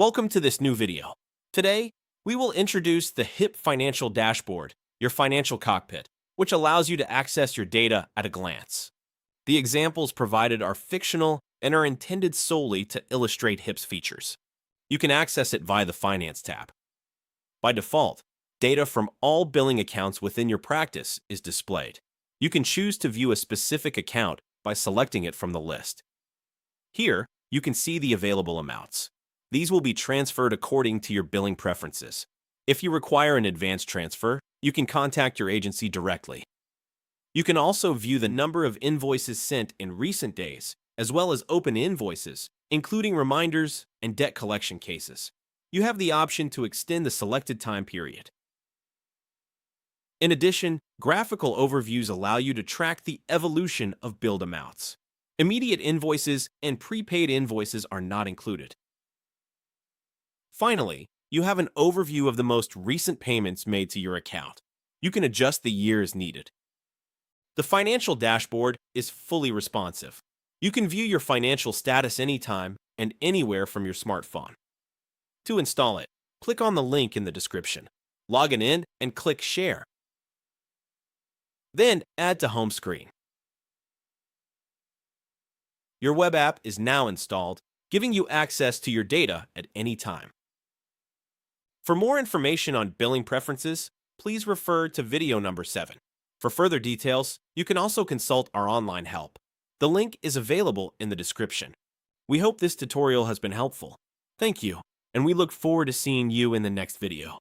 Welcome to this new video. Today, we will introduce the HIP Financial Dashboard, your financial cockpit, which allows you to access your data at a glance. The examples provided are fictional and are intended solely to illustrate HIP's features. You can access it via the Finance tab. By default, data from all billing accounts within your practice is displayed. You can choose to view a specific account by selecting it from the list. Here, you can see the available amounts. These will be transferred according to your billing preferences. If you require an advance transfer, you can contact your agency directly. You can also view the number of invoices sent in recent days, as well as open invoices, including reminders and debt collection cases. You have the option to extend the selected time period. In addition, graphical overviews allow you to track the evolution of billed amounts. Immediate invoices and prepaid invoices are not included. Finally, you have an overview of the most recent payments made to your account. You can adjust the year as needed. The financial dashboard is fully responsive. You can view your financial status anytime and anywhere from your smartphone. To install it, click on the link in the description. Log in and click Share. Then add to home screen. Your web app is now installed, giving you access to your data at any time. For more information on billing preferences, please refer to video number 7. For further details, you can also consult our online help. The link is available in the description. We hope this tutorial has been helpful. Thank you, and we look forward to seeing you in the next video.